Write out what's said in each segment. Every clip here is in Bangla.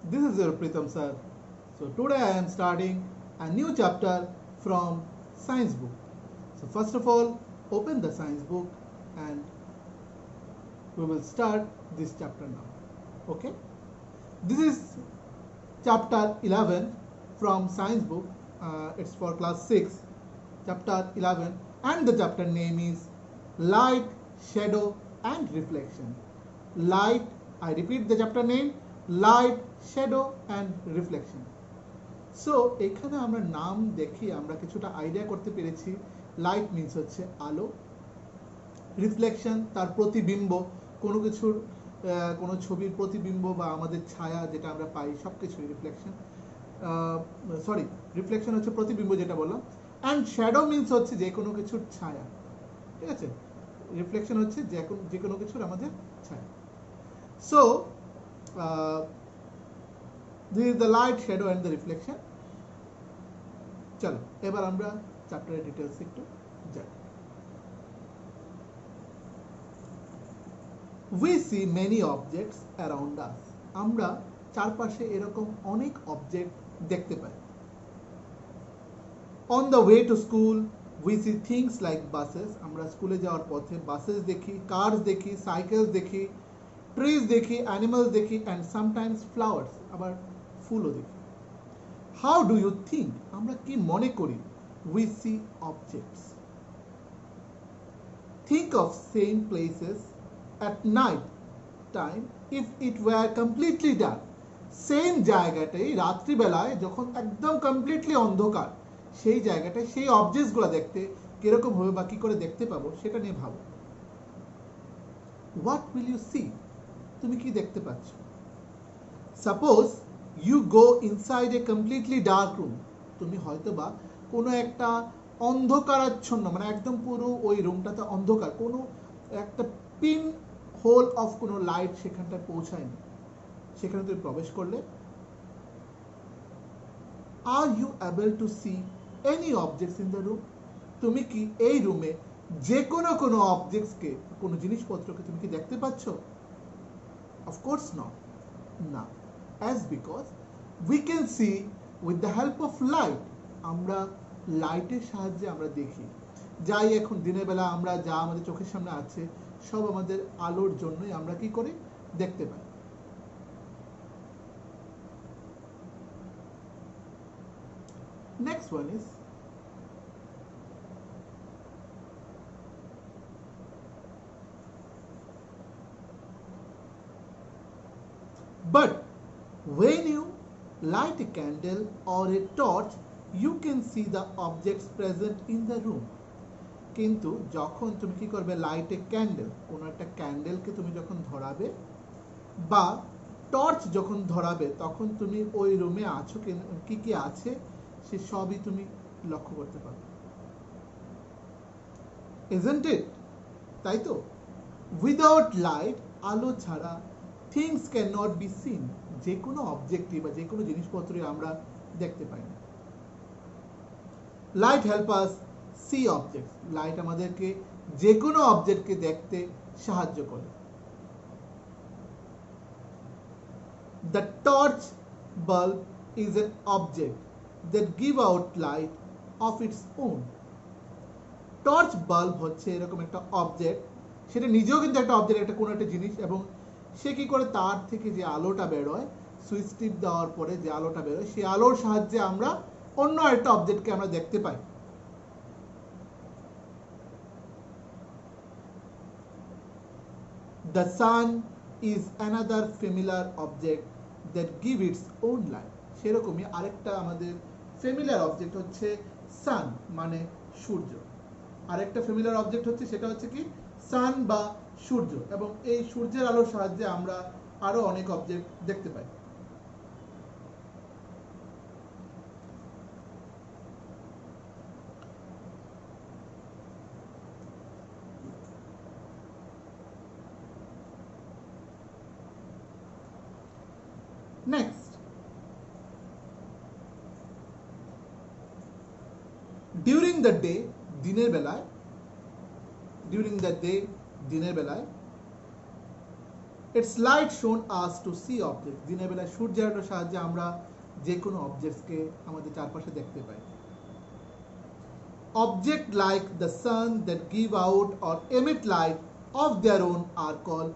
This is your Pritam sir. So today I am starting a new chapter from science book. So first of all, open the science book and we will start this chapter now. Okay? This is chapter 11 from science book. It's for class 6, chapter 11, and the chapter name is light, shadow and reflection. Light, I repeat the chapter name, light, shadow and reflection. So এখানে আমরা নাম দেখি আমরা কিছুটা আইডিয়া করতে পেরেছি লাইট মিন্স হচ্ছে আলো, রিফ্লেকশন তার প্রতিবিম্ব, কোনো কিছুর কোনো ছবির প্রতিবিম্ব বা আমাদের ছায়া যেটা আমরা পাই সব কিছুই রিফ্লেকশন, রিফ্লেকশন হচ্ছে প্রতিবিম্ব যেটা বললাম, অ্যান্ড শ্যাডো মিন্স হচ্ছে যে কোনো কিছুর ছায়া। ঠিক আছে, রিফ্লেকশন হচ্ছে যে কোনো কিছুর আমাদের ছায়া। So this is the light, shadow and the reflection. চলো এবার আমরা চ্যাপ্টারের ডিটেইলস একটু যাই। We see many objects around us. আমরা চারপাশে এরকম অনেক অবজেক্ট দেখতে পাই। On the way to school, we see things like buses. আমরা স্কুলে যাওয়ার পথে বাসেস দেখি, কার্স দেখি, সাইকেলস দেখি, ট্রিজ দেখি, অ্যানিমালস দেখি and sometimes flowers, আবার ফুলও দেখি। How do you think? আমরা কি মনে করি? We see objects. Think of same places at night time if it were completely dark. Same জায়গাটাই রাত্রিবেলায় যখন একদম কমপ্লিটলি অন্ধকার, সেই জায়গাটায় সেই অবজেক্টসগুলো দেখতে কিরকম হবে বা কি করে দেখতে পাবো সেটা নিয়ে ভাবো। What will you see? তুমি কি দেখতে পাচ্ছ? Suppose you go inside a completely dark room. তুমি হয়তো বা কোনো একটা অন্ধকারাচ্ছন্ন মানে একদম পুরো ওই রুমটাতে অন্ধকার, কোনো একটা পিন হোল অফ কোনো লাইট সেখানটায় পৌঁছায়নি, সেখানে তুমি প্রবেশ করলে are you able to C any objects in the room? তুমি কি এই রুমে যে কোনো অবজেক্টসকে, কোনো জিনিসপত্রকে তুমি কি দেখতে পাচ্ছ? অফকোর্স নট, না। As because we can see with the help of light. আমরা লাইটের সাহায্যে আমরা দেখি। যাই এখন দিনের বেলা আমরা যা আমাদের চোখের সামনে আছে সব আমাদের আলোর জন্যই আমরা কি করি দেখতে পাই। Next one is but when you light a candle or a torch, you can see the objects present in the room. কিন্তু যখন তুমি কি করবে, লাইট এ ক্যান্ডেল, কোনো একটা ক্যান্ডেলকে তুমি যখন ধরাবে বা টর্চ যখন ধরাবে তখন তুমি ওই রুমে আছো কি কি আছে সে সবই তুমি লক্ষ্য করতে পারবে। Isn't it? তাই তো? Without light, আলো ছাড়া things cannot be seen. যে কোনো অবজেক্টই বা যে কোনো জিনিসপত্রই আমরা দেখতে পাই না। Light help us see objects. Light আমাদেরকে যে কোনো অবজেক্টকে দেখতে সাহায্য করে। The torch bulb is an object that give out light of its own. Torch bulb হচ্ছে এরকম একটা অবজেক্ট, সেটা নিজেও কিন্তু একটা অবজেক্ট, একটা কোনো একটা জিনিস, এবং সে কি করে তার থেকে যে আলোটা বেরোয়, সুইচ টিপ দেওয়ার পরে যে আলোটা বেরোয় সেই আলোর সাহায্যে আমরা অন্য একটা অবজেক্টকে আমরা দেখতে পাই। The sun is another familiar object that give its own light. সেরকমই আরেকটা আমাদের ফ্যামিলিয়ার অবজেক্ট হচ্ছে সান, মানে সূর্য। আরেকটা ফ্যামিলিয়ার অবজেক্ট হচ্ছে সেটা হচ্ছে কি সান বা সূর্য, এবং এই সূর্যের আলোর সাহায্যে আমরা আরো অনেক অবজেক্ট দেখতে পাই। Next, during the day, দিনের বেলায়, during the day, দিনের বেলায় ইটস লাইট শোন আস টু সি অবজেক্ট। দিনের বেলায় সূর্যের আলোর সাহায্যে আমরা যে কোনো অবজেক্টসকে আমাদের চারপাশে দেখতে পাই। Objects like the sun that give out or emit light of their own are called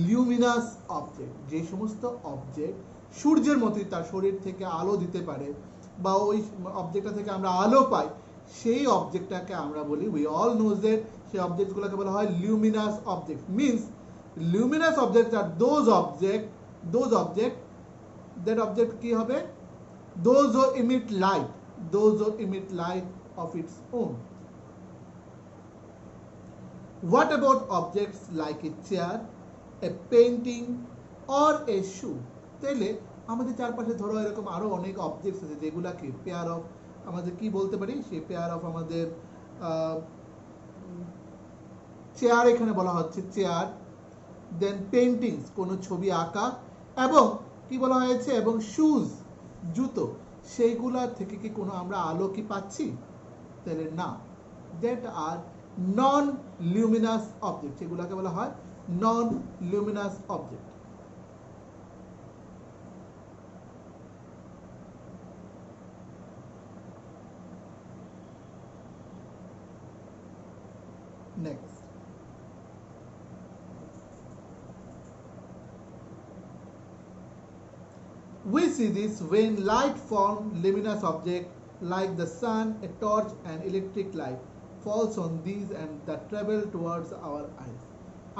luminous objects. যে সমস্ত অবজেক্ট সূর্যের মতোই তার শরীর থেকে আলো দিতে পারে বা ওই অবজেক্টটা থেকে আমরা আলো পাই, সেই অবজেক্টটাকে আমরা বলি, উই অল নোজ দ্যাট, সেই অবজেক্টগুলোকে বলা হয় luminous object। Means luminous objects are those object that object কি হবে, those who emit light of its own. What about objects like a chair, a painting or a shoe? তাহলে আমাদের চারপাশে ধরো এরকম আরো অনেক অবজেক্টস আছে যেগুলাকে পেয়ার অফ আমাদের কি বলতে পারি, সেই পেয়ার অফ আমাদের চেয়ার এখানে বলা হচ্ছে চেয়ার, দেন পেইন্টিংস কোনো ছবি আঁকা, এবং কি বলা হয়েছে, এবং শুজ জুতো, সেইগুলার থেকে কি কোনো আমরা আলো কি পাচ্ছি? তাহলে না, that R non luminous object, সেগুলোকে বলা হয় non luminous object. Next, we see this when light from luminous object like the sun, a torch, and electric light falls on these and that travel towards our eyes.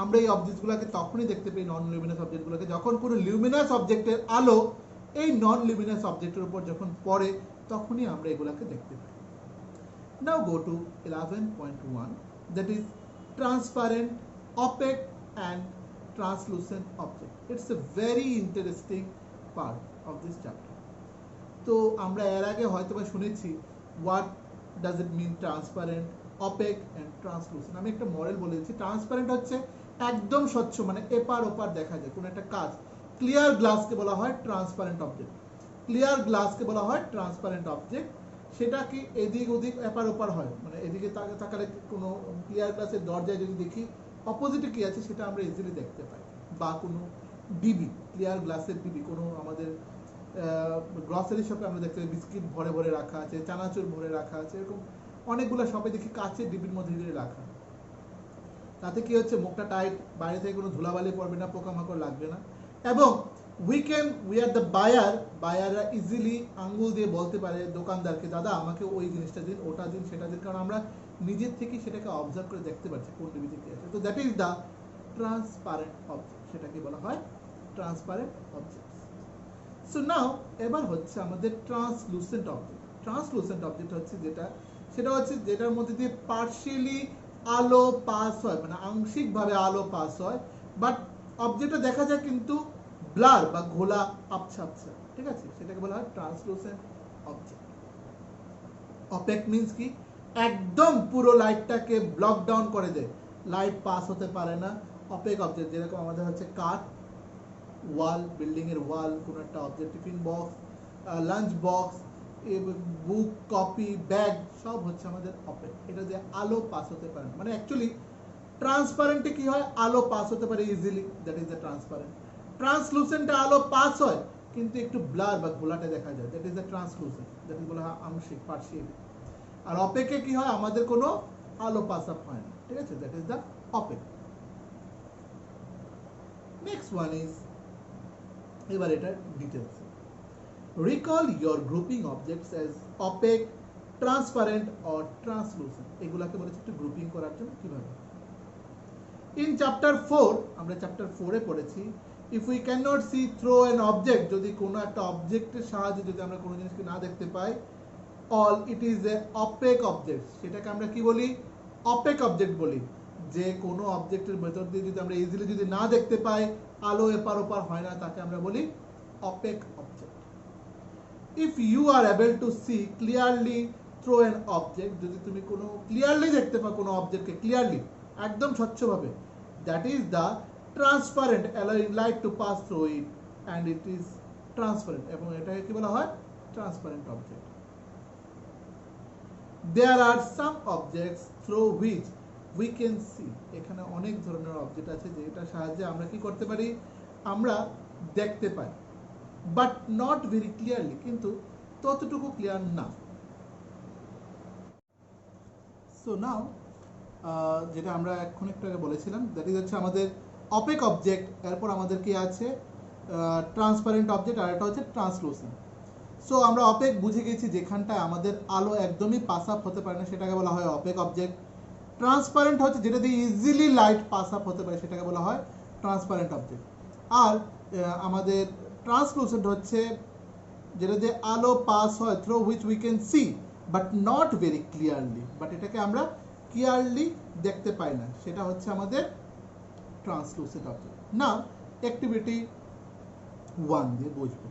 আমরা এই অবজেক্টগুলোকে তখনই দেখতে পাই, নন লিউমিনাস অবজেক্টগুলোকে, যখন কোনো লিউমিনাস অবজেক্টের আলো এই নন লিউমিনাস অবজেক্টের উপর যখন পড়ে, তখনই আমরা এগুলোকে দেখতে পাই। Now go to 11.1, that is transparent, opaque and translucent object. It's a very interesting part of this chapter. তো আমরা এর আগে হয়তোবা শুনেছি what does it mean transparent, opaque and translucent। আমি একটা মডেল বলেছি, ট্রান্সপারেন্ট হচ্ছে একদম স্বচ্ছ, মানে এপার ওপার দেখা যায় কোনো একটা কাজ। ক্লিয়ার গ্লাসকে বলা হয় ট্রান্সপারেন্ট অবজেক্ট, ক্লিয়ার গ্লাসকে বলা হয় ট্রান্সপারেন্ট অবজেক্ট। সেটা কি এদিক ওদিক এপার ওপার হয়, মানে এদিকে তাকালে কোনো ক্লিয়ার গ্লাসের দরজায় যদি দেখি অপোজিটে কি আছে সেটা আমরা ইজিলি দেখতে পাই, বা কোনো ডিবি, ক্লিয়ার গ্লাসের ডিবি, কোনো আমাদের গ্রসারি শপে আমরা দেখতে পাই বিস্কিট ভরে ভরে রাখা আছে, চানাচুর ভরে রাখা আছে, এরকম অনেকগুলো শপে দেখি কাচের ডিবির মধ্যে দিয়ে রাখা। তাতে কি হচ্ছে, মুখটা টাইট, বাইরে থেকে কোনো ধুলাবালি পড়বে না, পোকামাকড় লাগবে না, এবং উই আর দ্য বায়াররা ইজিলি আঙ্গুল দিয়ে বলতে পারে দোকানদারকে, দাদা আমাকে ওই জিনিসটা দিন, ওটা দিন, সেটা দিন, কারণ আমরা নিজের থেকে সেটাকে অবজার্ভ করে দেখতে পাচ্ছি কোন ডিবিতে কি আছে। তো that is the transparent object, সেটাকে বলা হয় ট্রান্সপারেন্ট অবজেক্ট। সো নাও এবার হচ্ছে আমাদের ট্রান্সলুসেন্ট অবজেক্ট। ট্রান্সলুসেন্ট অবজেক্ট হচ্ছে সেটা হচ্ছে যেটার মধ্যে দিয়ে পার্শিয়ালি আলো পাস হয়, মানে আংশিকভাবে আলো পাস হয়, বাট অবজেক্টটা দেখা যায় কিন্তু ব্লার বা ঘোলা, আবছা আবছা, ঠিক আছে, সেটাকে বলা হয় ট্রান্সলুসেন্ট অবজেক্ট। অপেক মিন্স কি, একদম পুরো লাইটটাকে ব্লক ডাউন করে দেয়, লাইট পাস হতে পারে না। অপেক অবজেক্ট যেরকম আমাদের হচ্ছে কাঠ, ওয়াল, বিল্ডিং এর ওয়াল, কোনো একটা object, tiffin box, lunch box, book, copy, bag, সব হচ্ছে আমাদের অপেক। এটা যে আলো পাস হতে পারে না, মানে অ্যাকচুয়ালি ট্রান্সপারেন্টে কি হয়, আলো পাস হতে পারে easily, that is the transparent. ট্রান্সলুসেন্টে আলো পাস হয় কিন্তু একটু ব্লার বা ঘোলাটে দেখা যায়, that is the translucent, that is বলা হয় আংশিক, পার্শিয়ালি। আর অপেকে কি হয়, আমাদের কোনো আলো পাস আপ হয় না, ঠিক আছে, that is the opaque. Next one is, এবার এটা details. Recall your grouping objects as opaque, transparent or translucent, এগুলাকে বলেছে একটু গ্রুপিং করার জন্য কিভাবে। ইন চ্যাপ্টার 4, আমরা চ্যাপ্টার 4-এ পড়েছি, if we can not see through an object, যদি কোনো একটা অবজেক্টের সাহায্যে যদি আমরা কোনো জিনিসকে না দেখতে পাই, all it is a opaque object, সেটাকে আমরা কি বলি, অপেক অবজেক্ট বলি। যে কোনো অবজেক্টের ভেতর দিয়ে যদি আমরা ইজিলি যদি না দেখতে পাই, আলো এপার ওপার হয় না, তাকে আমরা বলি opaque object. If you are able to see clearly through an object, যদি তুমি কোনো ক্লিয়ারলি দেখতে পাও কোনো অবজেক্টকে, ক্লিয়ারলি একদম স্বচ্ছভাবে, that is the transparent, allowing light to pass through it and it is transparent, এবং এটাকে কি বলা হয়, transparent object. There are some objects through which we can see, এখানে অনেক ধরনের অবজেক্ট আছে যেটার সাহায্যে আমরা কি করতে পারি, আমরা দেখতে পাই, বাট নট ভেরি ক্লিয়ারলি, কিন্তু ততটুকু ক্লিয়ার না। সো নাও যেটা আমরা এখন একটু আগে বলেছিলাম, দ্যাট ইজ হচ্ছে আমাদের অপেক অবজেক্ট, এরপর আমাদের কি আছে ট্রান্সপারেন্ট অবজেক্ট, আর এটা হচ্ছে ট্রান্সলুসেন্ট। সো আমরা অপেক বুঝে গেছি, যেখানটায় আমাদের আলো একদমই পাস আপ হতে পারে না সেটাকে বলা হয় অপেক অবজেক্ট। ট্রান্সপারেন্ট হচ্ছে যেটা দিয়ে ইজিলি লাইট পাস আপ হতে পারে সেটাকে বলা হয় ট্রান্সপারেন্ট অবজেক্ট। আর আমাদের ট্রান্সলুসেন্ট হচ্ছে যেটা দিয়ে আলো পাস হয়, through which we can see but not very clearly, but এটাকে আমরা ক্লিয়ারলি দেখতে পাই না, সেটা হচ্ছে আমাদের ট্রান্সলুসেন্ট অবজেক্ট। নাও অ্যাক্টিভিটি 1 দিয়ে বুঝবো।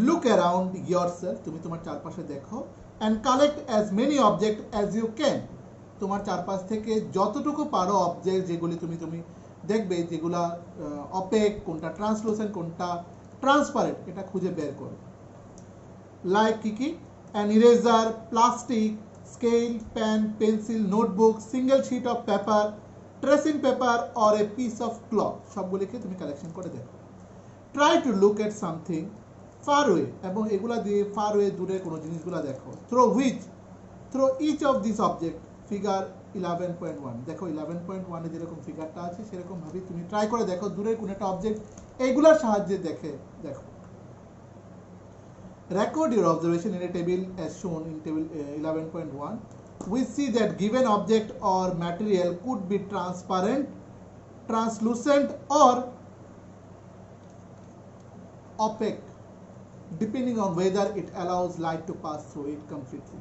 লুক অ্যারাউন্ড ইয়োরসেলফ, তুমি তোমার চারপাশে দেখো, and collect as many object as you can. তোমার চারপাশ থেকে যতটুকু পারো অবজেক্ট, যেগুলি তুমি দেখবে যেগুলা অপেক, কোনটা ট্রান্সলুসেন্ট, কোনটা ট্রান্সপারেন্ট, এটা খুঁজে বের করো। লাইক কি an eraser, plastic, scale, pen, pencil, notebook, single sheet of paper, tracing paper or a piece of cloth, সবগুলিকে তুমি কালেকশন করে দেখো। Try to look at something far way, এবং এগুলা দিয়ে ফার ওয়ে, দূরে কোনো জিনিসগুলো দেখো। Through each of this object figure 11.1, দেখো 11.1 এ যেরকম ফিগারটা আছে সেরকম ভাবে তুমি ট্রাই করে দেখো দূরের কোনো একটা অবজেক্ট এইগুলোর সাহায্যে দেখো। Record your observation in a table as shown in table 11.1. We see that given object or material could be transparent, translucent or opaque depending on whether it allows light to pass through it completely,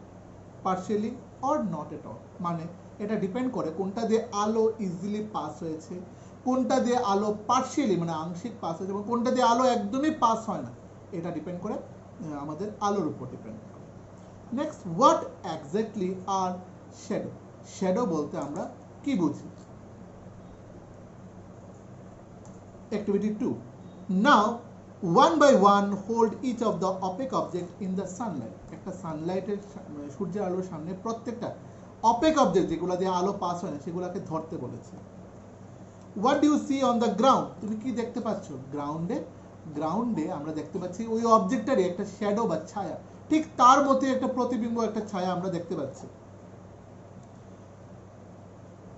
partially or not at all. মানে এটা ডিপেন্ড করে কোনটা দিয়ে আলো ইজিলি পাস হয়েছে, কোনটা দিয়ে আলো পার্শিয়ালি মানে আংশিক পাস হয়েছে, এবং কোনটা দিয়ে আলো একদমই পাস হয় না, এটা ডিপেন্ড করে আমাদের আলোর উপর ডিপেন্ড করে। Next, what exactly are shadow? Shadow বলতে আমরা কি বুঝি? Activity 2. Now one by one hold each of the opaque object in the sunlight. একটা সানলাইটের সূর্যের আলোর সামনে প্রত্যেকটা অপেক অবজেক্ট যেগুলো দিয়ে আলো পাস হয় না সেগুলোকে ধরতে বলেছে। What do you see on the ground? তুমি কি দেখতে পাচ্ছ গ্রাউন্ডে? আমরা দেখতে পাচ্ছি ওই অবজেক্টটারই একটা শ্যাডো বা ছায়া, ঠিক তার মধ্যে একটা প্রতিবিম্ব, একটা ছায়া আমরা দেখতে পাচ্ছি।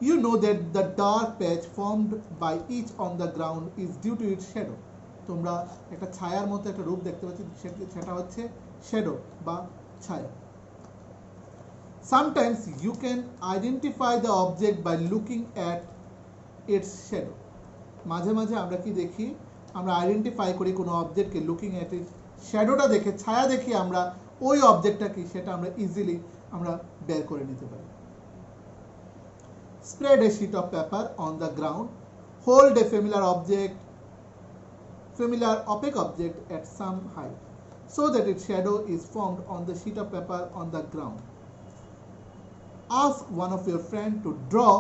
You know that the dark patch formed by each on the ground is due to its shadow. তোমরা একটা ছায়ার মতো একটা রূপ দেখতে পাচ্ছ, সেটা হচ্ছে শ্যাডো বা ছায়া। Sometimes you can identify the object by looking at its shadow. মাঝে মাঝে আমরা কি দেখি? আমরা আইডেন্টিফাই করি কোনো অবজেক্টকে লুকিং এট ইট শ্যাডোটা দেখে, ছায়া দেখি আমরা ওই অবজেক্টটা কি সেটা আমরা ইজিলি আমরা বের করে নিতে পারি। Spread a sheet of paper on the ground. Hold a familiar opaque object at some height so that its shadow is formed on the sheet of paper on the ground. Ask one of your friends to draw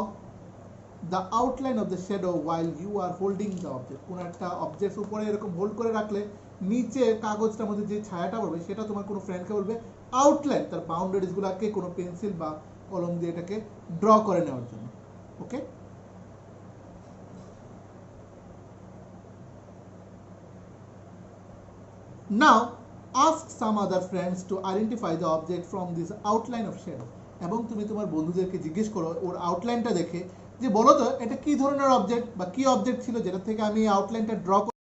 the outline of the shadow while you are holding the object. কোন একটা অবজেক্ট উপরে এরকম হোল্ড করে রাখলে নিচে কাগজটার মধ্যে যে ছায়াটা পড়বে সেটা তোমার কোনো ফ্রেন্ডকে বলবে আউটলাইন, তার বাউন্ডারিজগুলোকে কোনো পেন্সিল বা কলম দিয়ে এটাকে ড্র করে নেওয়ার জন্য। ওকে, now ask some other friends to identify the object from this outline of shadow. এবং তুমি তোমার বন্ধুদেরকে জিজ্ঞেস করো ওর আউটলাইনটা দেখে যে বলো তো এটা কি ধরনের অবজেক্ট বা কি অবজেক্ট ছিল যেটা থেকে আমি আউটলাইনটা ড্র করি।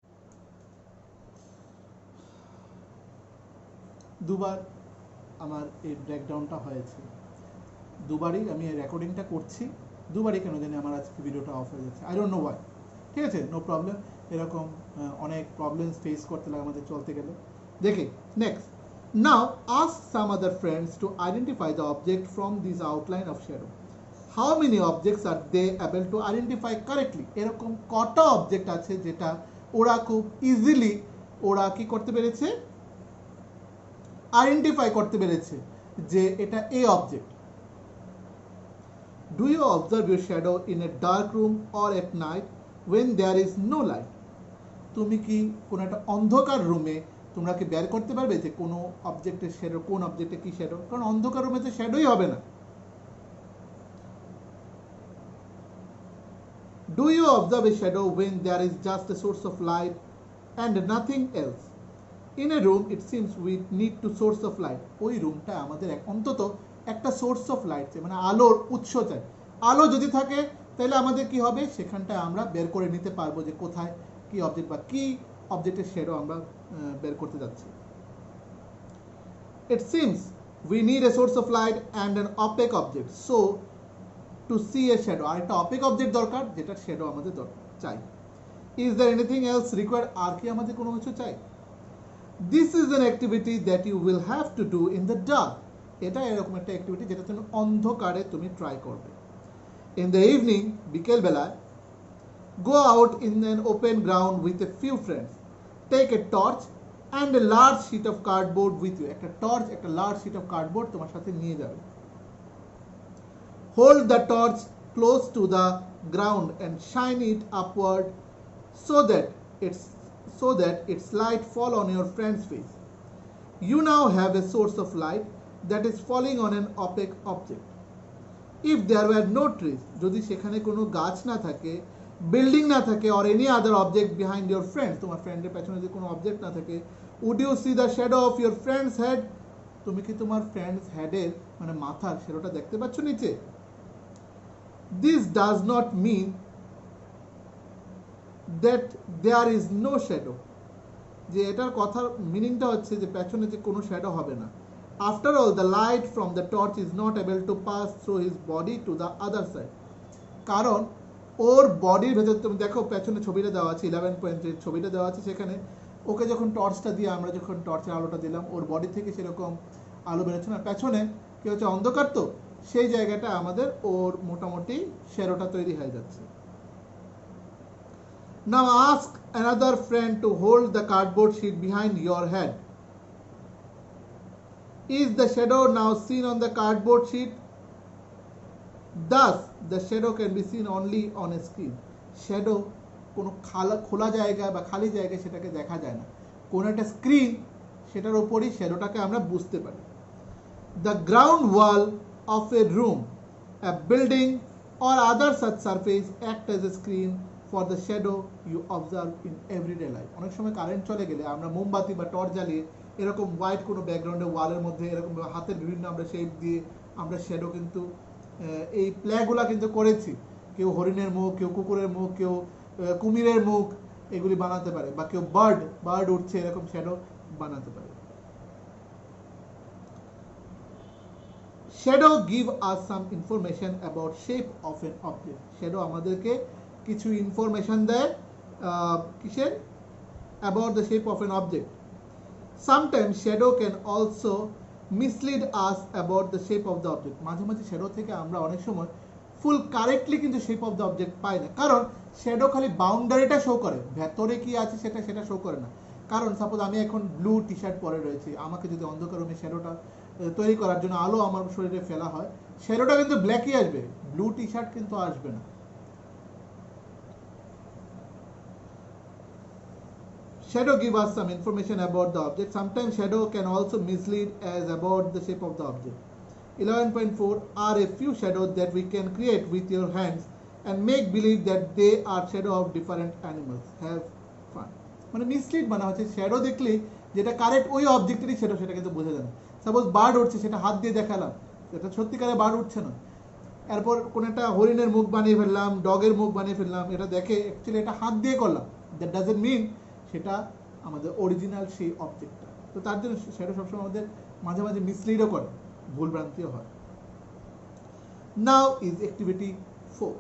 দুবার আমার এই ব্রেকডাউনটা হয়েছে, দুবারই আমি রেকর্ডিংটা করছি, দুবারই কেন জানি আমার আজকে ভিডিওটা অফ হয়ে যাচ্ছে, আই ডোন্ট নো ওয়াই। ঠিক আছে, নো প্রবলেম, এরকম অনেক প্রবলেমস ফেস করতে লাগে আমাদের চলতে গেলে। দেখি next, now ask some other friends to identify the object from this outline of shadow. How many objects are they able to identify correctly? এরকম কটা অবজেক্ট আছে যেটা ওরা খুব ইজিলি ওরা কি করতে পেরেছে, আইডেন্টিফাই করতে পেরেছে যে এটা এই object. Do you observe your shadow in a dark room or at night when there is no light? তুমি কি কোনো একটা অন্ধকার রুমে তোমরা কি বের করতে পারবে যে কোনো অবজেক্টের শ্যাডো, কোন অবজেক্টে কি শ্যাডো? কারণ অন্ধকার রুমে তো শ্যাডোই হবে না। Do you observe a shadow when there is just a source of light and nothing else? In a room, it seems we need to source of light. ওই রুমটা আমাদের অন্তত একটা সোর্স অফ লাইট চাই, মানে আলোর উৎস চাই। আলো যদি থাকে তাহলে আমাদের কি হবে, সেখানটায় আমরা বের করে নিতে পারবো যে কোথায় কি অবজেক্ট বা কি অবজেক্টের শ্যাডো আমরা বের করতে যাচ্ছি। It seems we need a source of light and an opaque object. So to see a shadow, আর একটা opaque object দরকার যেটা শ্যাডো আমাদের চাই। Is there anything else required? আর কি আমাদের কোনো কিছু চাই? This is an activity that you will have to do in the dark. এটা এরকম একটা অ্যাক্টিভিটি যেটা তুমি অন্ধকারে তুমি ট্রাই করবে। In the evening, বিকেল বেলায়, go out in an open ground with a few friends. Take a torch and a large sheet of cardboard with you. একটা টর্চ, একটা লার্জ sheet of cardboard তোমার সাথে নিয়ে যাবে। Hold the torch close to the ground and shine it upward so that its light fall on your friend's face. You now have a source of light that is falling on an opaque object. If there were no trees, যদি সেখানে কোনো গাছ না থাকে, বিল্ডিং না থাকে, or any other object behind your friend, তোমার ফ্রেন্ডের পেছনে যদি কোনো অবজেক্ট না থাকে, would you see the shadow of your friend's head? তুমি কি তোমার ফ্রেন্ডস হেডের মানে মাথার শ্যাডোটা দেখতে পাচ্ছ নিচে? This does not mean that there is no shadow. যে এটার কথার মিনিংটা হচ্ছে যে পেছনে যে কোনো শ্যাডো হবে না। After all, the light from the torch is not able to pass through his body to the other side. কারণ ওর বডির ভেতর, তুমি দেখো পেছনে ছবিটা দেওয়া আছে 11.3 ছবিটা দেওয়া আছে, সেখানে ওকে যখন টর্চটা দিয়ে আমরা যখন টর্চের আলোটা দিলাম ওর বডি থেকে সেরকম আলো বেরোচ্ছে না, পেছনে কি হচ্ছে অন্ধকার, তো সেই জায়গাটা আমাদের ওর মোটামুটি শ্যাডোটা তৈরি হয়ে যাচ্ছে। Now ask another friend to hold the cardboard sheet behind your head. Is the shadow now seen on the cardboard sheet? Thus, the shadow can be seen only on a screen. Shadow কোনো খোলা জায়গা বা খালি জায়গায় সেটাকে দেখা যায় না, কোন একটা স্ক্রিন সেটার উপরই শ্যাডোটাকে আমরা বুঝতে পারি। The ground wall of a room, a building or other such surface act as a screen for the shadow you observe in everyday life. অনেক সময় কারেন্ট চলে গেলে আমরা মোমবাতি বা টর্চ জ্বালিয়ে এরকম হোয়াইট কোনো ব্যাকগ্রাউন্ডে ওয়ালের মধ্যে এরকম হাতের বিভিন্ন আমরা শেপ দিয়ে আমরা শ্যাডো কিন্তু এই প্লেগুলা কিন্তু করেছি। কেউ হরিণের মুখ, কেউ কুকুরের মুখ, কেউ কুমিরের মুখ এগুলি বানাতে পারে, বা কেউ বার্ড উঠছে এরকম শ্যাডো বানাতে পারে। Shadow give us some information about shape of an object. Shadow আমাদেরকে কিছু ইনফরমেশন দেয় কিসের, about the shape of an object. Sometimes shadow can also mislead us about the shape of the object. মাঝে মাঝে শ্যাডো থেকে আমরা অনেক সময় ফুল কারেক্টলি কিন্তু শেপ অফ দ্য অবজেক্ট পাই না, কারণ শ্যাডো খালি বাউন্ডারিটা শো করে, ভেতরে কি আছে সেটা শো করে না। কারণ সাপোজ আমি এখন ব্লু টি শার্ট পরে রয়েছি, আমাকে যদি অন্ধকার রুমে শ্যাডোটা তৈরি করার জন্য আলো আমার শরীরে ফেলা হয়, শ্যাডোটা কিন্তু ব্ল্যাকই আসবে, ব্লু টি শার্ট কিন্তু আসবে না। Shadow give us some information about the object. Sometimes shadow can also mislead us about the shape of the object. 11.4 are a few shadows that we can create with your hands and make believe that they are shadow of different animals. Have fun. মানে মিসলিড মানে হচ্ছে শ্যাডো দেখলে যেটা কারেক্ট ওই অবজেক্টেরই শ্যাডো সেটা কিন্তু বোঝা যায় না। সাপোজ বার্ড উঠছে, সেটা হাত দিয়ে দেখালাম, এটা সত্যিকারে বার্ড উঠছে না। এরপর কোন একটা হরিণের মুখ বানিয়ে ফেললাম, ডগের মুখ বানিয়ে ফেললাম, এটা দেখে অ্যাকচুয়ালি এটা হাত দিয়ে করলাম, দ্যাট ডাজন্ট মিন সেটা আমাদের অরিজিনাল সেই অবজেক্টটা। তো তার জন্য শ্যাডো সবসময় আমাদের মাঝে মাঝে মিসলিডও করে, ভুলভ্রান্তিও হয়। Now is activity 4.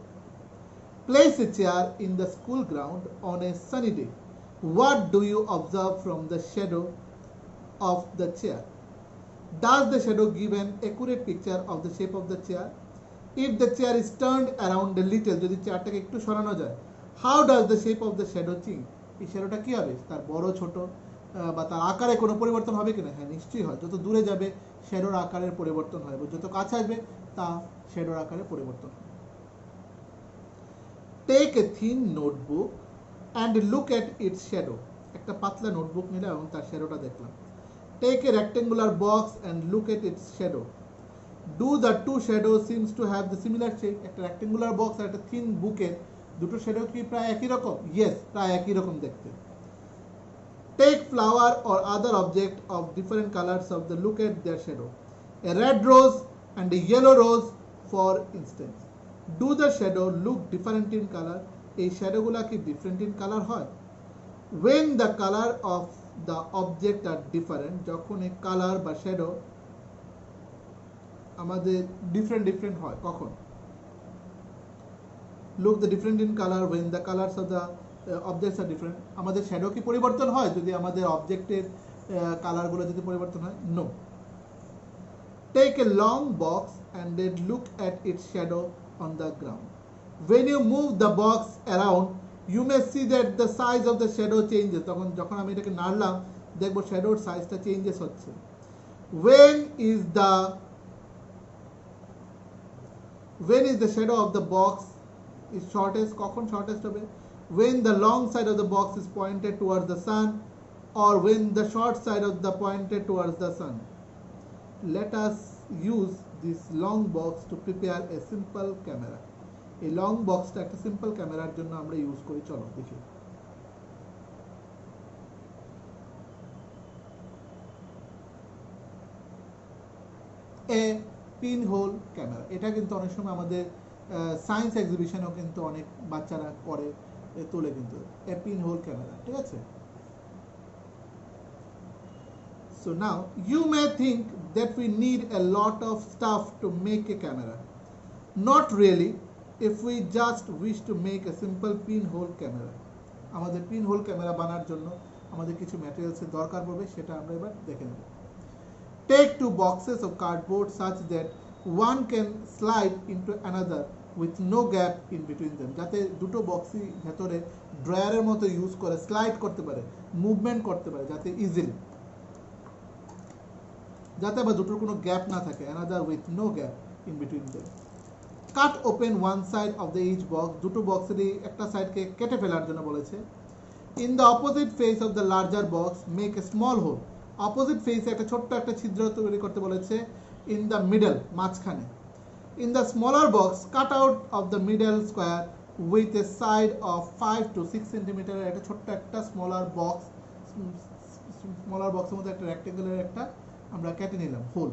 Place a chair in the school ground on a sunny day. What do you observe from the shadow of the chair? Does the shadow give an accurate picture of the shape of the chair? If the chair is turned around a little, যদি চেয়ারটাকে একটু সরানো যায়, how does the shape of the shadow change? এই শ্যাডোটা কি হবে, তার বড় ছোট বা তার আকারে কোনো পরিবর্তন হবে কিনা? হ্যাঁ, নিশ্চয়ই হয়। যত দূরে যাবে শ্যাডোর আকারের পরিবর্তন হয়, যত কাছে আসবে তা শ্যাডোর আকারে পরিবর্তন হয়। Take a thin notebook and look at its shadow. একটা পাতলা নোটবুক নিলাম এবং তার শ্যাডোটা দেখলাম। Take a rectangular box and look at its shadow. Do the two shadows seems to have the similar shape? একটা rectangular box আর একটা thin বুকের দুটো শ্যাডো কি প্রায় একই রকম? ইয়েস, প্রায় একই রকম দেখতে। Take flower or other object of different colors of the look at their shadow. A red rose and a yellow rose for instance. Do the shadow look different in color? এই শ্যাডোগুলা কি ডিফারেন্ট ইন কালার হয়? When the color of the object are different, যখন এই কালার বা শ্যাডো আমাদের ডিফারেন্ট হয় কখন? Look the different in color when the colors of the objects are different. আমাদের শ্যাডো কি পরিবর্তন হয় যদি আমাদের অবজেক্টের কালারগুলো যদি পরিবর্তন হয়? No. Take a long box and then look at its shadow on the ground. When you move the box around, you may see that the size of the shadow changes. যখন আমি এটাকে নাড়লাম দেখবো শ্যাডোর সাইজটা চেঞ্জেস হচ্ছে। When is the shadow of the box is shortest? কখন shortest হবে? When the long side of the box is pointed towards the sun, or when the short side of the pointed towards the sun. Let us use this long box to prepare a simple camera. এই লং বক্সটা একটা সিম্পল ক্যামেরার জন্য আমরা ইউজ করি। চলো দেখি। এ পিন হোল ক্যামেরা, এটা কিন্তু অনেক সময় আমাদের সায়েন্স এক্সিবিশনেও কিন্তু অনেক বাচ্চারা করে তোলে কিন্তু এ পিন হোল ক্যামেরা, ঠিক আছে? So now you may think that we need a lot of stuff to make a camera. Not really, if we just wish to make a simple pinhole camera. আমাদের pinhole camera বানানোর জন্য আমাদের কিছু ম্যাটেরিয়ালসের দরকার পড়বে, সেটা আমরা এবার দেখে নেব। Take two boxes of cardboard such that one can slide into another with no gap in between them. যাতে দুটো বক্সই ভেতরে ড্রয়ারের মতো ইউজ করে স্লাইড করতে পারে, মুভমেন্ট করতে পারে যাতে ইজিলি, যাতে আবার দুটোর কোনো গ্যাপ না থাকে। another with no gap in between them. Cut open one side of the each box. দুটো বক্সেরই একটা সাইডকে কেটে ফেলার জন্য বলেছে। In the opposite face of the larger box, make a small hole. Opposite ফেসে একটা ছোট্ট একটা ছিদ্র তৈরি করতে বলেছে। in the middle, মাঝখানে। In the smaller box, cut out of the middle square with a side of 5 to 6 centimeter. একটা ছোট্ট একটা স্মলার বক্সের মধ্যে একটা রেক্টেঙ্গুলার একটা আমরা কেটে নিলাম whole.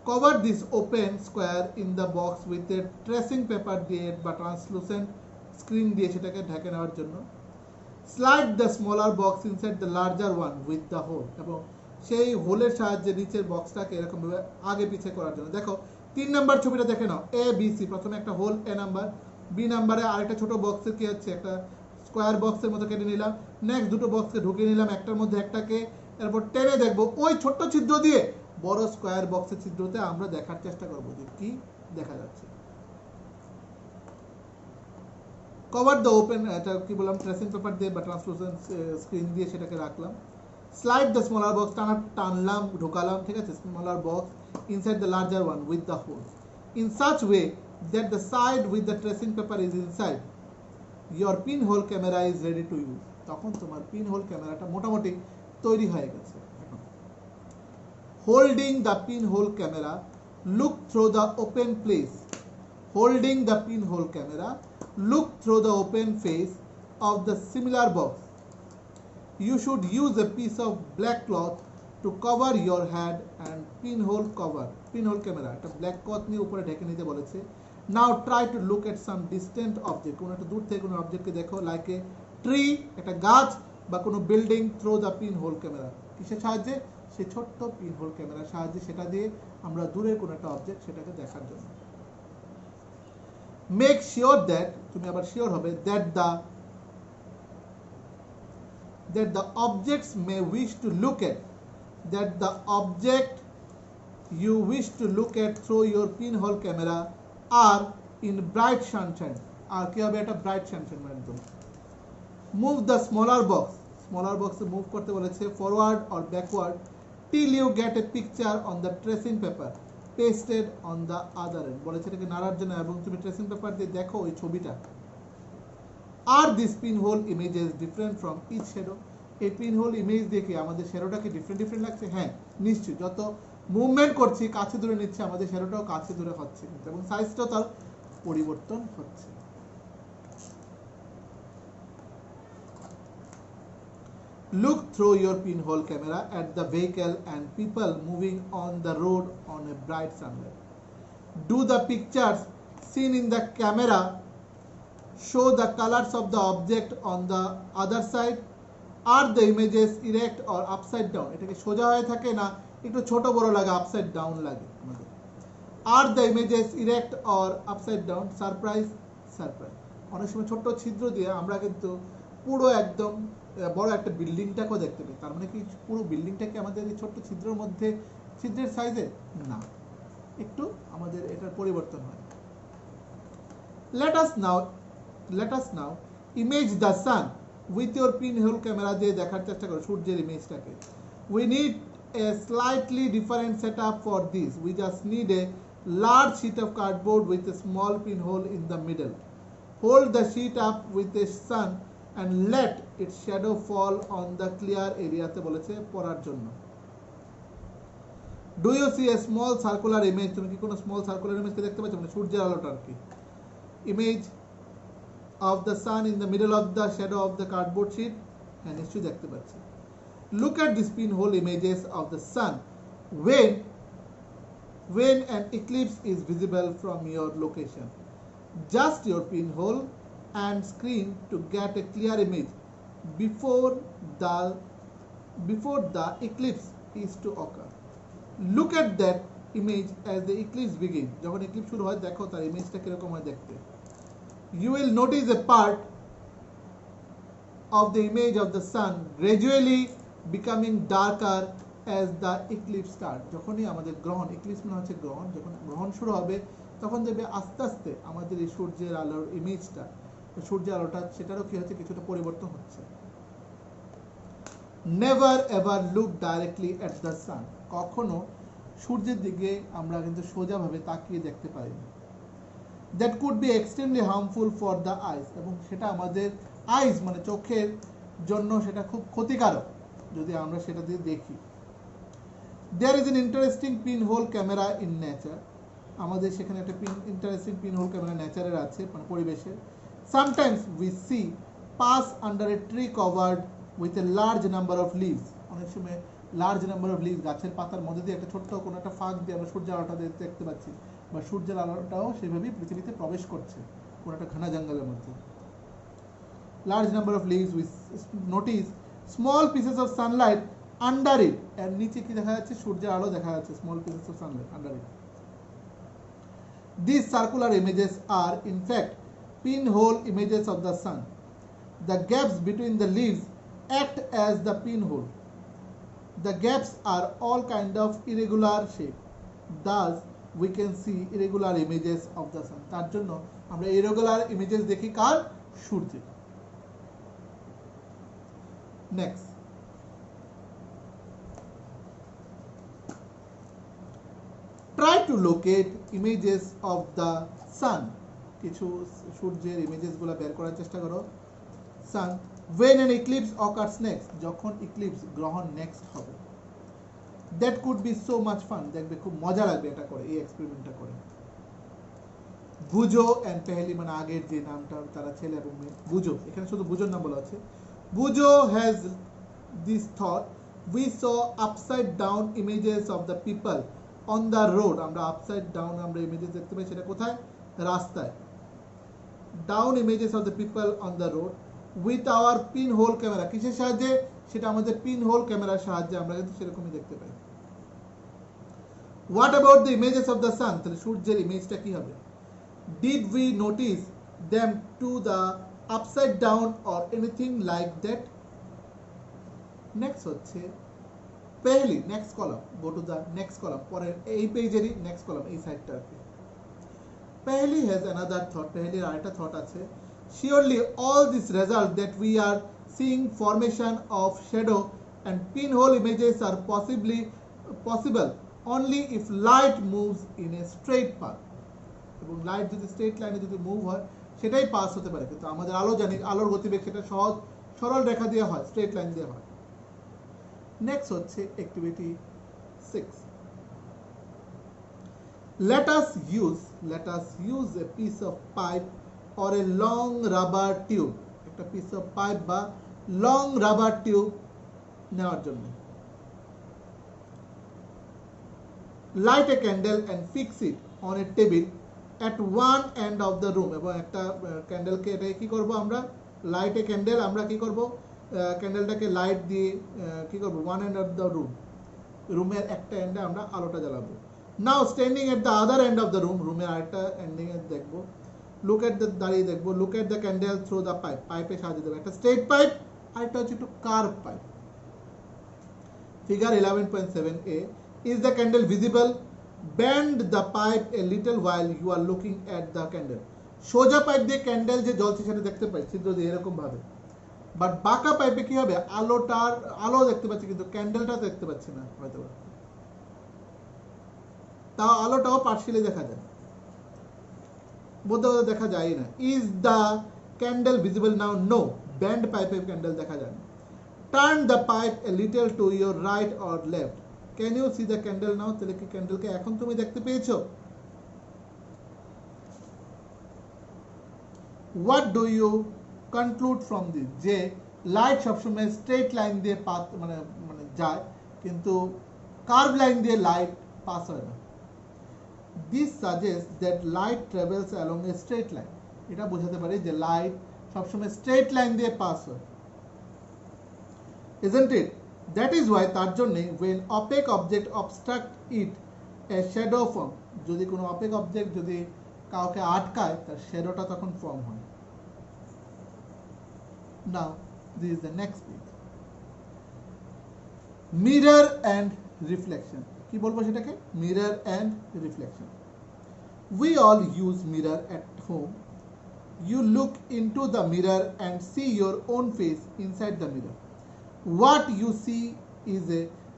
Cover this open square in the box with a tracing paper দিয়ে বা ট্রান্সলুসেন্ট স্ক্রিন দিয়ে সেটাকে ঢেকে নেওয়ার জন্য। Slide the smaller box inside the larger one with the hole. এবং সেই হোলের সাহায্যে নিচের বক্সটাকে এরকম ভাবে আগে পিছে করার জন্য। দেখো 3 নাম্বার ছবিটা দেখে নাও। এ বি সি, প্রথমে একটা হোল এ নাম্বার, বি নাম্বারে আরেকটা ছোট বক্সের কি হচ্ছে একটা স্কোয়ার বক্সের মতো কেটে নিলাম। নেক্সট দুটো বক্সকে ঢুকিয়ে নিলাম, একটার মধ্যে একটাকে, এরপর টেনে দেখবো ওই ছোট্ট ছিদ্র দিয়ে বড় স্কোয়ার বক্সের ছিদ্রতে আমরা দেখার চেষ্টা করবো যে কি দেখা যাচ্ছে। কভার দ্য ওপেন, এটা কি বললাম, ট্রেসিং পেপার দিয়ে বা ট্রান্সলুসেন্ট স্ক্রিন দিয়ে সেটাকে রাখলাম। স্লাইড দ্য স্মলার বক্স, টানলাম ঢোকালাম, ঠিক আছে, smaller box inside the larger one with the hole in such way that the side with the tracing paper is inside your pin hole camera is ready to use. তখন তোমার পিন হোল ক্যামেরাটা মোটামুটি তৈরি হয়ে গেছে। Holding the pin hole camera, look through the open place. Holding the pin hole camera, look through the open face of the similar box. You should use a piece of black cloth to cover your head and pinhole cover. Pinhole camera, এটা black cloth নিয়ে উপরে ঢেকে নিতে বলেছে। Now try to look at some distant object. কোনো একটা দূর থেকে কোনো অবজেক্টকে দেখো, like a tree, একটা গাছ বা কোনো building, through the pinhole camera. কিসের সাহায্যে? সেই ছোট্ট pinhole ক্যামেরার সাহায্যে, সেটা দিয়ে আমরা দূরের কোনো একটা অবজেক্ট সেটাকে দেখার জন্য। Make sure that, তুমি আবার শিওর হবে, that the objects may wish to look at, that the object you wish to look at through your pinhole camera are in bright sunshine. আর কি হবে, এটা ব্রাইট সানশাইন একদম। Move the smaller box, move করতে বলেছে forward or backward till you get a picture on the tracing paper pasted on the other end. বলেছে এটাকে নাড়ার জন্য এবং তুমি ট্রেসিং পেপার দিয়ে দেখো ওই ছবিটা। Are these pinhole images different from each shadow? এই পিনহোল ইমেজ দেখে আমাদের শ্যাডোটাকে ডিফারেন্ট লাগছে? হ্যাঁ নিশ্চয়ই, যত মুভমেন্ট করছি কাছে দূরে নিচ্ছে আমাদের শ্যাডোটাও কাছে দূরে হচ্ছে, এবং সাইজটাও তার পরিবর্তন হচ্ছে। Look through your pinhole camera at the vehicle and people moving on the road on a bright sunlight. Do the pictures seen in the camera show the colors of the object on the other side? Are the images erect or upside down? এটা কি সোজা হয়ে থাকে না একটু ছোট বড় লাগে, আপসাইড ডাউন লাগে আমাদের? Are the images erect or upside down? Surprise surprise. অনেক সময় ছোট্ট ছিদ্র দিয়ে আমরা কিন্তু পুরো একদম বড় একটা বিল্ডিংটাকেও দেখতে পাই। তার মানে কি পুরো বিল্ডিংটাকে আমাদের এই ছোট্ট ছিদ্রের মধ্যে, ছিদ্রের সাইজে না, একটু আমাদের এটার পরিবর্তন হয়। Let us now image the sun with your pinhole camera দিয়ে দেখার চেষ্টা করো সূর্যের ইমেজটাকে। We need a slightly different setup for this. We just need a large sheet of cardboard with a small pinhole in the middle. Hold the sheet up with the sun and let its shadow fall on the clear area তে বলেছে পড়ার জন্য। Do you see a small circular image? তুমি কি কোনো স্মল সার্কুলার ইমেজকে দেখতে পাচ্ছ? মানে সূর্যের আলোটা আর কি। Image of the sun in the middle of the shadow of the cardboard sheet. হ্যাঁ, নিশ্চয়ই দেখতে পাচ্ছি। Look at these pinhole images of the sun when an eclipse is visible from your location. Just your pinhole and screen to get a clear image before the eclipse is to occur. Look at that image as the eclipse begins. যখন eclipse শুরু হয় দেখো তার ইমেজটা কিরকম হয় দেখতে। You will notice a part of the image of the sun gradually becoming darker as the eclipse starts. যখনই আমাদের গ্রহণ, eclipse মানে হচ্ছে গ্রহণ, যখন গ্রহণ শুরু হবে তখন দেখবে আস্তে আস্তে আমাদের এই সূর্যের আলোর ইমেজটা, সূর্যের আলোটা সেটারও কি হচ্ছে, কিছুটা পরিবর্তন হচ্ছে। Never ever look directly at the sun. কখনো সূর্যের দিকে আমরা কিন্তু সোজাভাবে তাকিয়ে দেখতে পারি না। That could be extremely harmful for the eyes. এবং সেটা আমাদের আইস মানে চোখের জন্য সেটা খুব ক্ষতিকারক যদি আমরা সেটা দিয়ে দেখি। There is an interesting pinhole camera in nature. আমাদের সেখানে একটা ইন্টারেস্টিং pinhole camera নেচারের আছে, মানে পরিবেশে। Sometimes we see pass under a tree covered with a large number of leaves. অনেক সময় লার্জ নাম্বার অফ লিভস, গাছের পাতার মধ্যে দিয়ে একটা ছোট্ট কোনো একটা ফাঁক দিয়ে আমরা সূর্যের আলোটা দেখতে পাচ্ছি, বা সূর্যের আলোটাও সেভাবেই পৃথিবীতে প্রবেশ করছে কোনো একটা ঘন জঙ্গলের মধ্যে। Large number of leaves, we notice small pieces of sunlight under it. এর নিচে কি দেখা যাচ্ছে? সূর্যের আলো দেখা যাচ্ছে, small pieces of sunlight under it. These circular images are in fact pinhole images of the sun. The gaps between the leaves act as the pinhole. The gaps are all kind of irregular shape. Thus we can see irregular images of the sun. তার জন্য আমরা irregular images দেখি কার? সূর্যের। Next, try to locate images of the sun. কিছু সূর্যের ইমেজেস গুলো বের করার চেষ্টা করো। Sun when an eclipse occurs next. যখন eclipse গ্রহণ next হবে। That could be so much fun. দেখবে খুব মজা লাগবে এটা করে, এই এক্সপেরিমেন্টটা করে। বুজো এন্ড পেহেলি মানে আগের যে নামটা তারা ছেলে এবং মেয়ে, বুজো, এখানে শুধু বুজোর নাম বলা আছে। বুজো has this thought, we saw upside down images of the people on the road. আমরা আপসাইড ডাউন আমরা ইমেজেস দেখতে পাই, সেটা কোথায়? রাস্তায়। Down images of the people on the road with our pinhole camera. কিসের সাহায্যে? সেটা আমাদের pinhole ক্যামেরার সাহায্যে আমরা কিন্তু সেরকমই দেখতে পাই। What about the images of the sun? তাহলে সূর্যের ইমেজটা কি হবে? Did we notice them to the upside down or anything like that? Next হচ্ছে Pehli, next column, go to the next column, পরের এই পেজেরই next column, এই সাইডটা আর কি। Paheli has another thought. Paheli আরেকটা thought আছে. Surely all this result that we are seeing formation of shadow and pinhole images are possible only if light moves in a straight path. এবং লাইট যদি স্ট্রেট লাইনে যদি মুভ হয় সেটাই পাস হতে পারে, কিন্তু আমাদের আলো জানি আলোর গতিবেগ সেটা সহজ সরল রেখা দিয়ে হয়, স্ট্রেট লাইন দিয়ে হয়। নেক্সট হচ্ছে activity 6. let us use a piece of pipe or a long rubber tube, একটা piece of pipe বা long rubber tube নেওয়ার জন্য। light a candle and fix it on a table at one end of the room, এবং একটা ক্যান্ডেলকে এটা কি করব আমরা, লাইট এ ক্যান্ডেল, আমরা কি করব ক্যান্ডেলটাকে লাইট দিয়ে কি করব one end of the room, রুমের একটা এন্ডে আমরা আলোটা জ্বালাবো। Now standing at the other end of the room, রুমের আরেকটা এন্ডিং এ দেখব, লুক এট দ্য, দাঁড়িয়ে দেখবো, look at the candle through the pipe, পাইপে সাজিয়ে দেবো, একটা স্ট্রেট পাইপ আর একটা হচ্ছে একটু curve pipe. Figure 11.7a, is the candle visible? Bend the pipe a little while you are looking at the candle. সোজা পাইপ দিয়ে ক্যান্ডেল যে জ্বলছে সেটা দেখতে পাই ছিদ্র দিয়ে এরকম ভাবে, বাট বাঁকা পাইপে কি হবে, আলো দেখতে পাচ্ছি কিন্তু ক্যান্ডেলটা দেখতে পাচ্ছি না, হয়তো তাও আলোটাও পার্শিয়ালি দেখা যায়, মধ্যে দেখা যায় না। Is the candle visible now? No, bend পাইপে ক্যান্ডেল দেখা যায় না। Turn the pipe a little to your right or left, can you see the candle now? তাহলে কি ক্যান্ডেলকে এখন তুমি দেখতে পেয়েছো? What do you conclude from this, যে লাইট সবসময় স্ট্রেট লাইন দিয়ে মানে মানে যায়, কিন্তু কার্ভ লাইন দিয়ে লাইট পাস হয় না। This suggest that light travels along a straight line, এটা বোঝাতে পারে যে লাইট সবসময় স্ট্রেট লাইন দিয়ে পাস হয়, isn't it? That is why তার জন্যে when opaque object obstruct it a shadow form, যদি কোনো opaque object যদি কাউকে আটকায় তার শ্যাডোটা তখন ফর্ম হয়। Now this is the next page, mirror and reflection, কি বলবো সেটাকে, mirror and reflection. We all use mirror at home. You look into the mirror and see your own face inside the mirror. What you see is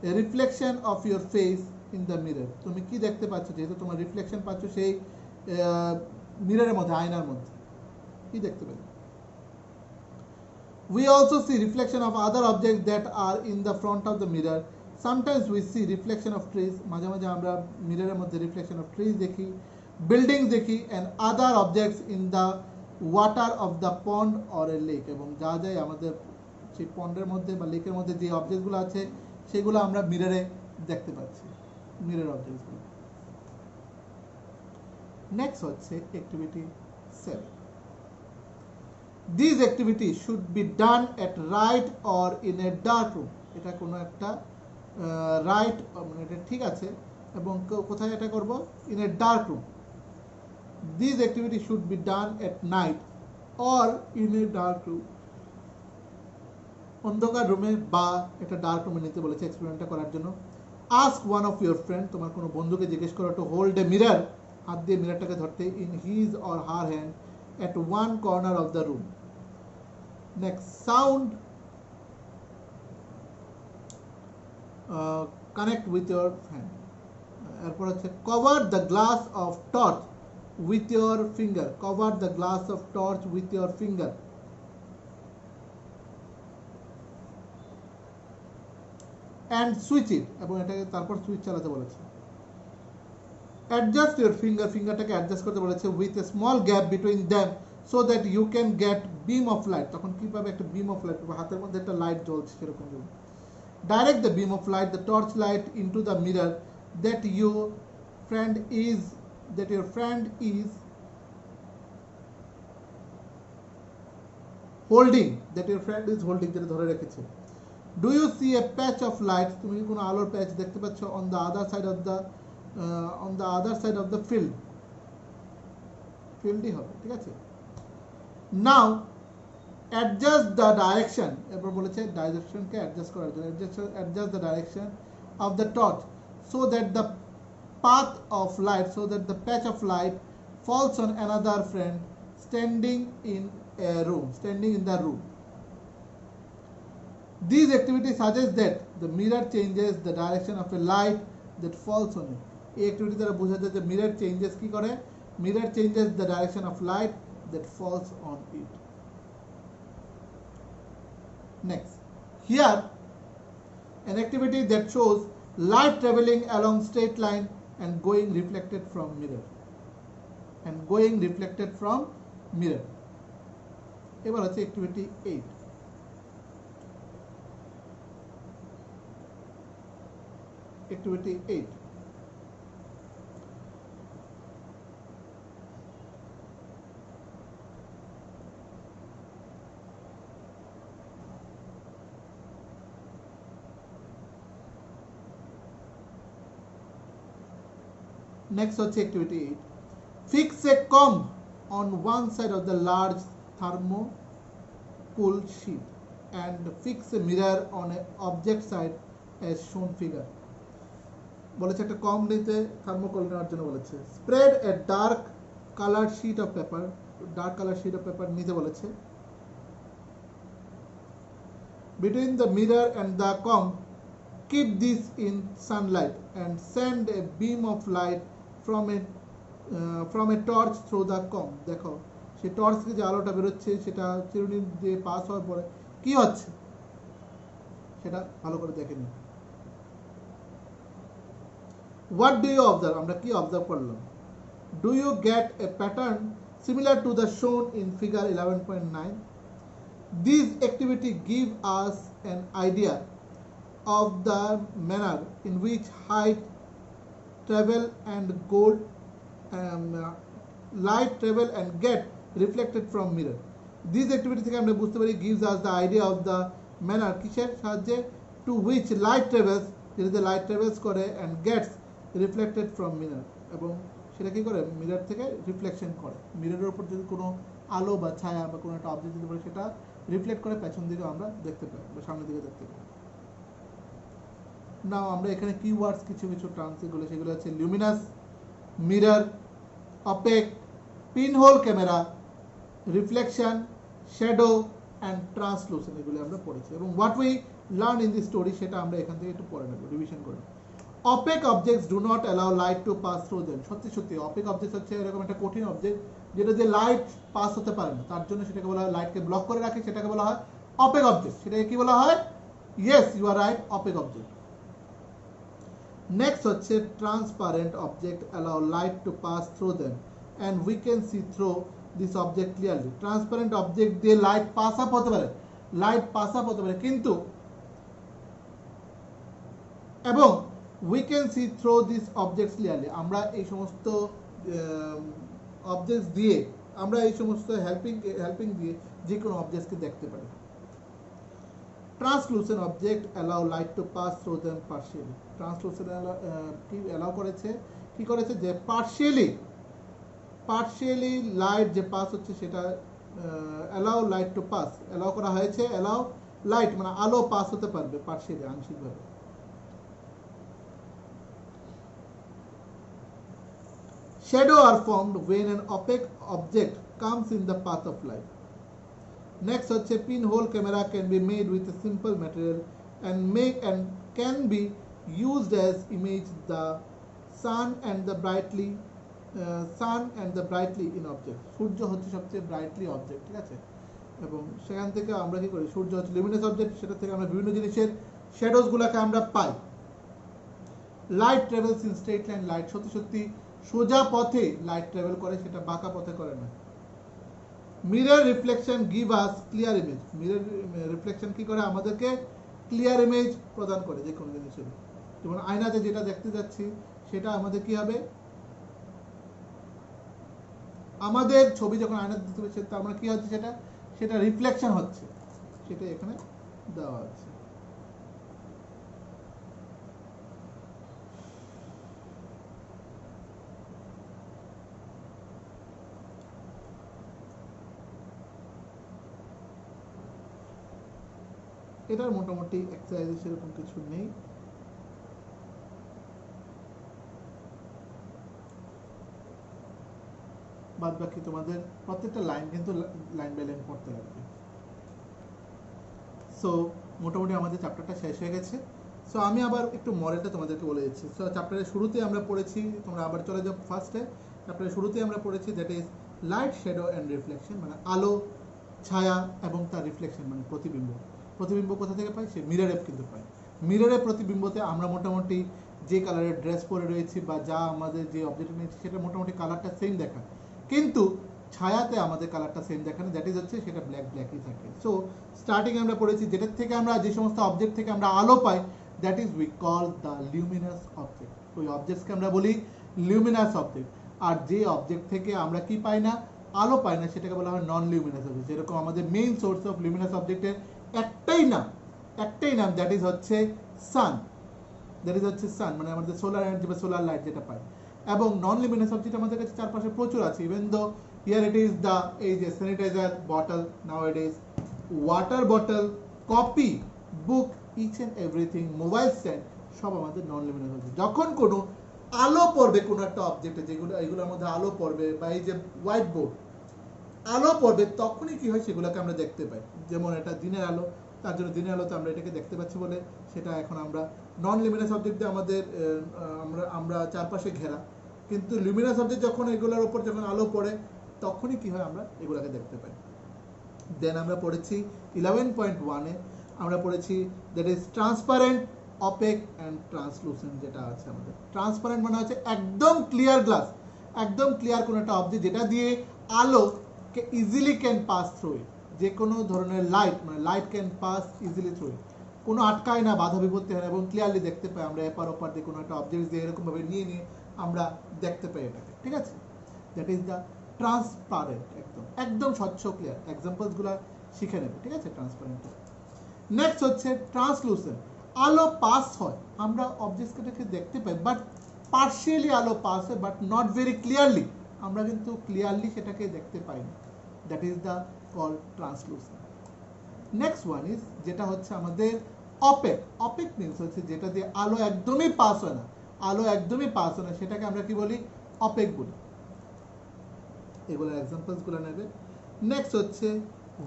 a reflection of your face in the mirror. তুমি কি দেখতে পাচ্ছ, যেহেতু তোমার রিফ্লেকশন পাচ্ছ সেই মিররের মধ্যে, আয়নার মধ্যে কি দেখতে পাচ্ছ। We also see reflection of other objects that are in the front of the mirror. Sometimes we see reflection of trees, মাঝে মাঝে আমরা মিররের মধ্যে রিফ্লেকশন অফ ট্রিজ দেখি, বিল্ডিংস দেখি, and other objects in the water of the pond or a lake, এবং যা যায় আমাদের সেই পন্ডের মধ্যে বা লেকের মধ্যে যে অবজেক্টগুলো আছে সেগুলো আমরা মিররে দেখতে পাচ্ছি, মিরর অবজেক্টগুলো। নেক্সট হচ্ছে activity 7, this activity should be done at right or in a dark room, এটা কোনো একটা রাইট মানে এটা ঠিক আছে, এবং কোথায় এটা করব, in a dark room. This activity should be done at night or in a dark room, অন্ধকার রুমে বা একটা ডার্ক রুমে নিতে বলেছে এক্সপেরিমেন্টটা করার জন্য। Ask one of your friend, তোমার কোনো বন্ধুকে জিজ্ঞেস করো, টু হোল্ড এ মিরর, হাত দিয়ে মিররটাকে ধরতে, in his or her hand at one corner of the room. Next, sound connect with your hand, এরপর হচ্ছে cover the glass of torch with your finger, cover the glass of torch with your finger. and switch it, এবং এটাকে তারপর সুইচ চালাতে বলেছে। adjust your finger, ফিঙ্গারটাকে অ্যাডজাস্ট করতে বলেছে with a small gap between them so that you can get beam of light, তখন কি পাবে, একটা beam of light, হাতের মধ্যে একটা লাইট জ্বলছে সেরকম। direct the beam of light, the torch light, into the mirror that your friend is holding, যেটা ধরে রেখেছে। Do you see a patch of light, তুমি কি কোনো আলোর প্যাচ দেখতে পাচ্ছ, on the other side of the field, ফিল্ডই হবে, ঠিক আছে। Now adjust the direction, এরপর বলেছে ডাইরেকশনকে অ্যাডজাস্ট করার জন্য, adjust the direction of the torch so that the patch of light falls on another friend standing in the room. These activities suggest that the mirror changes the direction of a light that falls on it. এই অ্যাক্টিভিটি দ্বারা বোঝা যায় যে মিরর চেঞ্জেস কি করে, mirror changes the direction of light that falls on it. Next, here an activity that shows light traveling along straight line and going reflected from mirror, and going reflected from mirror. এবার হচ্ছে activity 8. Activity 8. Next হচ্ছে activity 8. Fix a comb on one side of the large thermocol sheet and fix a mirror on an object side as shown figure. বলেছে একটা কম নিতে থার্মোকল নেওয়ার জন্য বলেছে। Spread a dark colour sheet of paper নিতে বলেছে। Between the mirror and the comb, keep this in sunlight and send a beam of light from a torch through the comb. দেখো সেই টর্চ থেকে যে আলোটা বেরোচ্ছে সেটা চিরুনি দিয়ে পাস হওয়ার পরে কি হচ্ছে সেটা ভালো করে দেখে নিন। What do you observe? আমরা কি অবজার্ভ করলাম? Do you get a pattern similar to the shown in figure 11.9? These activity give us an idea of the manner in which height travel and light travel and get reflected from mirror. These activity থেকে আমরা বুঝতে পারি gives us the idea of the manner কিসের সাহায্যে to which light travels, যেটাতে light travels করে and gets reflected from mirror, এবং সেটা কি করে মিরর থেকে রিফ্লেকশন করে। মিররের উপর যদি কোনো আলো বা ছায়া বা কোনো একটা অবজেক্ট দিতে পারে সেটা রিফ্লেক্ট করে পেছন দিকে আমরা দেখতে পাই বা সামনের দিকে দেখতে পাই। নাও আমরা এখানে কিওয়ার্ডস কিছু টার্মস সেগুলো হচ্ছে Luminous, mirror, opaque, pinhole camera, reflection, shadow and translucent, এগুলো আমরা পড়েছি। এবং what we learn in this story সেটা আমরা এখান থেকে একটু পড়ে নেব, রিভিশন করে। Opaque objects do not allow light to pass through them. সত্যি opaque objects হচ্ছে এরকম একটা কঠিন অবজেক্ট যেটা দিয়ে লাইট পাস হতে পারে না, তার জন্য সেটাকে বলা হয়, লাইটকে ব্লক করে রাখে, সেটাকে বলা হয় opaque object। সেটাকে কি বলা হয়? Yes, you are right, opaque object. Next হচ্ছে transparent object allow light to pass through them and we can see through this object clearly. Transparent object দিয়ে লাইট পাস আপ হতে পারে, কিন্তু এবং we can see through these objects clearly, আমরা এই সমস্ত অবজেক্টস দিয়ে, আমরা এই সমস্ত হেল্পিং দিয়ে যে কোনো অবজেক্টসকে দেখতে পারি। Translucent object allow light to pass through them partially. Translucent কি অ্যালাউ করেছে, কি করেছে যে পার্শিয়ালি লাইট যে পাস হচ্ছে সেটা allow light to pass, allow করা হয়েছে, অ্যালাউ লাইট মানে আলো পাস হতে পারবে পার্শিয়ালি, আংশিকভাবে। Shadow are formed when an opaque object comes in the path of light. Next হচ্ছে pinhole camera can be made with a simple material and can be used as image the sun and the brightly in object. সূর্য হচ্ছে সবচেয়ে ব্রাইটলি অবজেক্ট, ঠিক আছে, এবং সেখান থেকে আমরা কি করি, সূর্য হচ্ছে লুমিনাস অবজেক্ট, সেটা থেকে আমরা বিভিন্ন জিনিসের শ্যাডোজ গুলাকে আমরা পাই। Light travels in straight line, light সত্যি সোজা পথে লাইট ট্রাভেল করে, সেটা বাঁকা পথে করে না। Mirror reflection give us clear image, mirror reflection কি করে, আমাদেরকে ক্লিয়ার ইমেজ প্রদান করে যে কোনো জিনিসের। যেমন আয়নাতে যেটা দেখতে যাচ্ছি সেটা আমাদের কি হবে, আমাদের ছবি যখন আয়নাতে দেখতে পাচ্ছি তার মানে কি হচ্ছে, সেটা রিফ্লেকশন হচ্ছে, সেটা এখানে দেওয়া আছে। এটার মোটামুটি এক্সারসাইজ সেরকম কিছু নেই। বাদ বাকি তোমাদের প্রত্যেকটা লাইন কিন্তু লাইন বাই লাইন পড়তে লাগবে। সো মোটামুটি আমাদের চ্যাপ্টারটা শেষ হয়ে গেছে। সো আমি আবার একটু মডেলটা তোমাদেরকে বলে দিচ্ছি। সো চ্যাপ্টারের শুরুতে আমরা পড়েছি, তোমরা আবার চলে যাও ফার্স্টে, চ্যাপ্টারের শুরুতে আমরা পড়েছি that is light, shadow and reflection, মানে আলো, ছায়া এবং তার রিফ্লেকশন মানে প্রতিবিম্ব। প্রতিবিম্ব কোথা থেকে পাই, সে মিররে কিন্তু পাই। মিররে প্রতিবিম্বতে আমরা মোটামুটি যে কালারের ড্রেস পরে রয়েছি বা যা আমাদের যে অবজেক্ট নিয়েছি সেটা মোটামুটি কালারটা সেম দেখায়, কিন্তু ছায়াতে আমাদের কালারটা সেম দেখায় না, দ্যাট ইজ হচ্ছে সেটা ব্ল্যাকই থাকে। সো স্টার্টিং আমরা পড়েছি যেটার থেকে আমরা যে সমস্ত অবজেক্ট থেকে আমরা আলো পাই, that is we call the luminous object. ওই অবজেক্টসকে আমরা বলি লিউমিনাস অবজেক্ট। আর যে অবজেক্ট থেকে আমরা কি পাই না, আলো পাই না, সেটাকে বলা হয় নন লিউমিনাস অবজেক্ট। যেরকম আমাদের মেইন সোর্স অফ লিউমিনাস অবজেক্টের একটাই নাম, দ্যাট ইজ হচ্ছে সান। দ্যাট ইজ হচ্ছে সান, মানে আমাদের সোলার এনার্জি বা সোলার লাইট যেটা পাই। এবং নন লিউমিনাস অবজেক্ট আমাদের কাছে চারপাশে প্রচুর আছে। Even though here it is the এই যে sanitizer bottle, now it is water bottle, copy, book, each and everything, mobile stand, সব আমাদের নন লিউমিনাস অবজেক্ট। যখন কোনো আলো পড়বে কোনো একটা অবজেক্টে, যেগুলো এগুলোর মধ্যে আলো পড়বে, বা এই যে হোয়াইট বোর্ড আলো পড়বে, তখনই কি হয় সেগুলোকে আমরা দেখতে পাই। যেমন এটা দিনের আলো, তার জন্য দিনের আলোতে আমরা এটাকে দেখতে পাচ্ছি বলে সেটা এখন আমরা নন লিউমিনাস অবজেক্ট দিয়ে আমাদের আমরা চারপাশে ঘেরা। কিন্তু লিউমিনাস অবজেক্ট যখন এগুলোর উপর যখন আলো পড়ে তখনই কি হয় আমরা এগুলোকে দেখতে পাই। দেন আমরা পড়েছি 11.1-এ আমরা পড়েছি that is transparent, opaque and translucent. যেটা আছে আমাদের ট্রান্সপারেন্ট মানে হচ্ছে একদম ক্লিয়ার গ্লাস, একদম ক্লিয়ার কোনো একটা অবজেক্ট যেটা দিয়ে আলোকে ইজিলি ক্যান পাস থ্রু ইট। যে কোনো ধরনের লাইট, মানে light can pass easily through it, কোনো আটকায় না, বাধা বিপত্তি হয় না, এবং ক্লিয়ারলি দেখতে পাই আমরা এপার ওপার দিয়ে কোনো একটা অবজেক্ট দিয়ে এরকমভাবে নিয়ে আমরা দেখতে পাই এটাকে। ঠিক আছে, দ্যাট ইজ দ্য ট্রান্সপারেন্ট, একদম স্বচ্ছ ক্লিয়ার। এক্সাম্পলসগুলো শিখে নেবে, ঠিক আছে, ট্রান্সপারেন্ট। নেক্সট হচ্ছে ট্রান্সলুসেন্ট। আলো পাস হয়, আমরা অবজেক্টটাকে দেখতে পাই, বাট পার্শিয়ালি আলো পাস হয়, বাট নট ভেরি ক্লিয়ারলি, আমরা কিন্তু ক্লিয়ারলি সেটাকে দেখতে পাই না। That is the call translucent. Next one is যেটা হচ্ছে আমাদের অপেক। অপেক মিনস হচ্ছে যেটা দিয়ে আলো একদমই পাস হয় না, আলো একদমই পাস হয় না, সেটাকে আমরা কি বলি, অপেক বলি। এগুলোর এক্সাম্পলসগুলো নেবে। নেক্সট হচ্ছে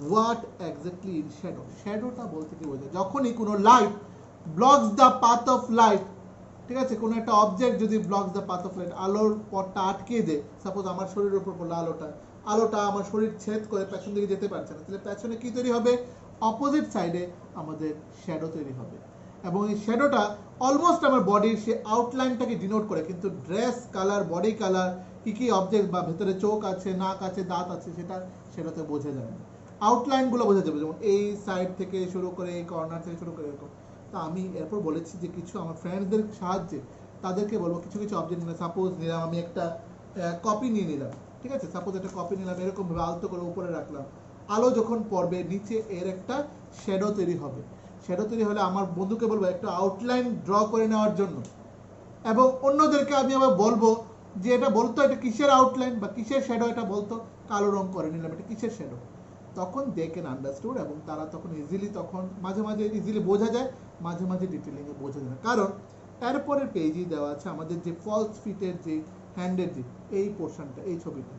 হোয়াট এক্স্যাক্টলি ইন শ্যাডো। শ্যাডোটা বলতে কি বোঝায়, যখনই কোনো light blocks the path of light, ঠিক আছে, কোনো একটা অবজেক্ট যদি blocks the path of light, আলোর পথটা আটকে দেয়, সাপোজ আমার শরীরের উপর পড়লো আলোটা আমার শরীর ছেদ করে পেছন দিকে যেতে পারছে না, তাহলে পেছনে কি তৈরি হবে, অপোজিট সাইডে আমাদের শ্যাডো তৈরি হবে। এবং এই শ্যাডোটা অলমোস্ট আমার বডির সে আউটলাইনটাকে ডিনোট করে, কিন্তু ড্রেস কালার, বডি কালার, কি অবজেক্ট বা ভেতরে চোখ আছে, নাক আছে, দাঁত আছে, সেটাতে বোঝা যায় না। আউটলাইনগুলো বোঝা যাবে, যেমন এই সাইড থেকে শুরু করে, এই কর্নার থেকে শুরু করে, এরকম। তা আমি এরপর বলেছি যে কিছু আমার ফ্রেন্ডসদের সাহায্যে তাদেরকে বলবো কিছু অবজেক্ট নিলাম। সাপোজ নিলাম আমি একটা কপি নিয়ে নিলাম, ঠিক আছে, সাপোজ একটা কপি নিলাম, এরকমভাবে আলতো করে উপরে রাখলাম। আলো যখন পড়বে নিচে এর একটা শ্যাডো তৈরি হবে। শ্যাডো তৈরি হলে আমার বন্ধুকে বলবো একটা আউটলাইন ড্র করে নেওয়ার জন্য, এবং অন্যদেরকে আমি আবার বলবো যে এটা বলতো এটা কিসের আউটলাইন বা কিসের শ্যাডো, এটা বলতো কালো রং করে নিলাম, এটা কিসের শ্যাডো। তখন দে ক্যান আন্ডারস্টুড, এবং তারা তখন ইজিলি, তখন মাঝে মাঝে ইজিলি বোঝা যায়, মাঝে মাঝে ডিটেলিংয়ে বোঝা যায় না। কারণ এরপরের পেজই দেওয়া আছে আমাদের যে ফলস ফিটের যে হ্যান্ডের যে এই পোর্শনটা, এই ছবিটা,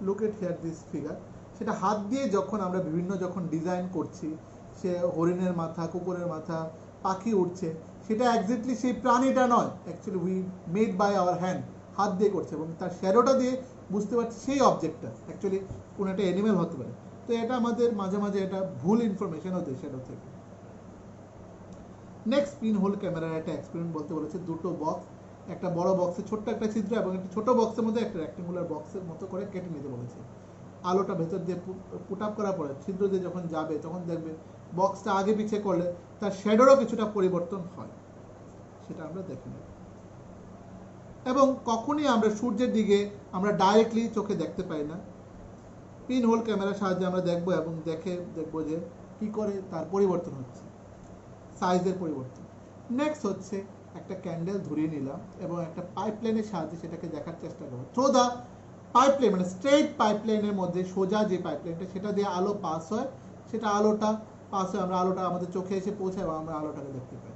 look at here this figure. সেটা হাত দিয়ে যখন আমরা বিভিন্ন যখন ডিজাইন করছি, সে হরিণের মাথা, কুকুরের মাথা, পাখি উঠছে, সেটা এক্স্যাক্টলি সেই প্রাণীটা নয়, actually we made by our hand, হাত দিয়ে করছে, এবং তার শ্যাডোটা দিয়ে বুঝতে পারছি সেই অবজেক্টটা অ্যাকচুয়ালি কোনো একটা অ্যানিমেল হতে পারে। তো এটা আমাদের মাঝে মাঝে এটা ভুল ইনফরমেশন হতে শ্যাডো থেকে। নেক্সট পিন হোল ক্যামেরার একটা এক্সপেরিমেন্ট বলতে বলেছে, দুটো বক্স, একটা বড় বক্সে ছোট্ট একটা ছিদ্র এবং একটা ছোট বক্সের মধ্যে একটা রেক্টেঙ্গুলার বক্সের মতো করে কেটে নিতে বলেছে। আলোটা ভেতর দিয়ে পুট আপ করার পরে ছিদ্র দিয়ে যখন যাবে তখন দেখবে বক্সটা আগে পিছিয়ে করলে তার শ্যাডোরও কিছুটা পরিবর্তন হয়, সেটা আমরা দেখে নেব। এবং কখনই আমরা সূর্যের দিকে আমরা ডাইরেক্টলি চোখে দেখতে পাই না, পিন হোল ক্যামেরার সাহায্যে আমরা দেখব, এবং দেখবো যে কি করে তার পরিবর্তন হচ্ছে, সাইজের পরিবর্তন। নেক্সট হচ্ছে একটা ক্যান্ডেল ধরিয়ে নিলাম এবং একটা পাইপলাইনের সাহায্যে সেটাকে দেখার চেষ্টা করবো। থ্রু দ্য পাইপলাইন, মানে স্ট্রেট পাইপলাইনের মধ্যে সোজা যে পাইপলাইনটা, সেটা দিয়ে আলো পাস হয়, সেটা আলোটা পাস হয়, আমরা আলোটা আমাদের চোখে এসে পৌঁছায় এবং আমরা আলোটাকে দেখতে পাই।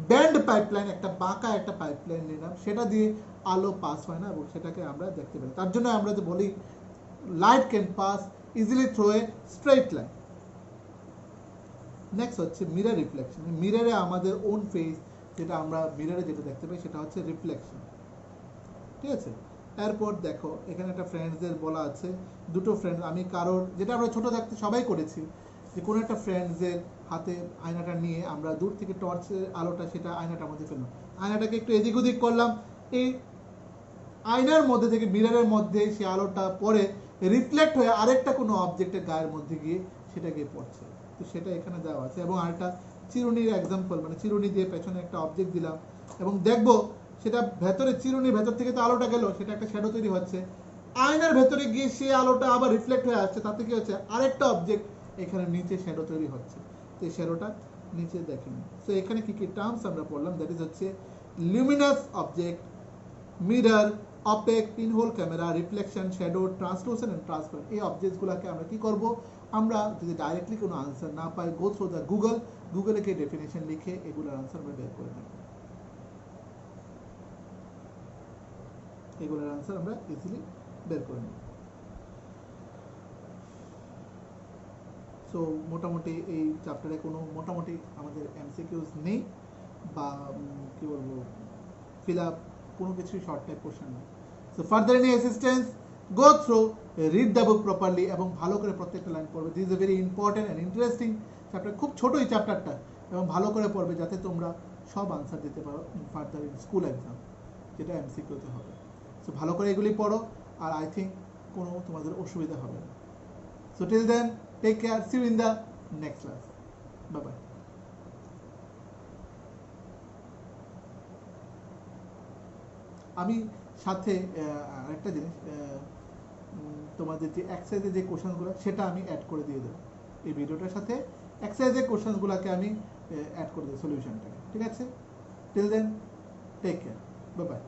ব্যান্ড পাইপলাইন, একটা বাঁকা একটা পাইপলাইন নিলাম, সেটা দিয়ে আলো পাস হয় না এবং সেটাকে আমরা দেখতে পাই। তার জন্য আমরা যে বলি light can pass easily through a straight line. Next হচ্ছে মিরর রিফ্লেকশন। মিররে আমাদের ওন ফেস, যেটা আমরা মিররে যেটা দেখতে পাই সেটা হচ্ছে রিফ্লেকশন, ঠিক আছে। এরপর দেখো এখানে একটা ফ্রেন্ডসদের বলা আছে, দুটো ফ্রেন্ডস, আমি কারোর, যেটা আমরা ছোটো থাকতে সবাই করেছি, যে কোনো একটা ফ্রেন্ডসদের হাতে আয়নাটা নিয়ে আমরা দূর থেকে টর্চের আলোটা সেটা আয়নাটার মধ্যে ফেললাম, আয়নাটাকে একটু এদিক ওদিক করলাম, এই আয়নার মধ্যে থেকে মিররের মধ্যে সে আলোটা পড়ে রিফ্লেক্ট হয়ে আরেকটা কোনো অবজেক্টের গায়ের মধ্যে গিয়ে সেটা গিয়ে পড়ছে। তো সেটা এখানে দেওয়া আছে। এবং আরেকটা চিরুনির এক্সাম্পল, মানে চিরুনি দিয়ে পেছনে একটা অবজেক্ট দিলাম এবং দেখবো সেটা ভেতরে চিরুনির ভেতর থেকে তো আলোটা গেল, সেটা একটা শ্যাডো তৈরি হচ্ছে, আয়নার ভেতরে গিয়ে সে আলোটা আবার রিফ্লেক্ট হয়ে আসছে, তাতে কি হচ্ছে আরেকটা অবজেক্ট এখানে নিচে শ্যাডো তৈরি হচ্ছে। তো এই শ্যাডোটা নিচে দেখেন। তো এখানে কি কি টার্মস আমরা পড়লাম, দ্যাট ইজ হচ্ছে luminous object, mirror, opaque, pinhole camera, reflection, shadow, translucent and transparent. এই অবজেক্টসগুলোকে আমরা কি করব, আমরা যদি ডাইরেক্টলি কোনো আনসার না পাই, গো থ্রু দ্য গুগলে গিয়ে ডেফিনেশন লিখে এগুলোর আনসার আমরা বের করে নেব, এগুলোর আনসার আমরা ইজিলি বের করে নেব। সো মোটামুটি এই চ্যাপ্টারে কোনো মোটামুটি আমাদের এমসিকিউজ নেই বা কি বলবো ফিল আপ কোনো কিছুই শর্ট টাইপ কোশ্চেন নেই। So further any assistance, go through, read the book properly এবং ভালো করে প্রত্যেকটা লাইন পড়বে। This is a very important and interesting chapter, খুব ছোট এই চ্যাপ্টারটা, এবং ভালো করে পড়বে যাতে তোমরা সব আনসার দিতে পারো ফার্দার ইন স্কুল এক্সাম, যেটা এমসিকিউতে হবে। সো ভালো করে এগুলি পড়ো, আর আই থিঙ্ক কোনো তোমাদের অসুবিধা হবে না। So till then, take care. See you in the next class. Bye bye. আমি সাথে আরেকটা জিনিস, তোমাদের যে এক্সারসাইজের যে কোশ্চেনগুলো সেটা আমি অ্যাড করে দিয়ে দেবো এই ভিডিওটার সাথে, এক্সারসাইজের কোশ্চেনগুলোকে আমি অ্যাড করে দেবো সলিউশনটাকে, ঠিক আছে? Till then take care, bye by.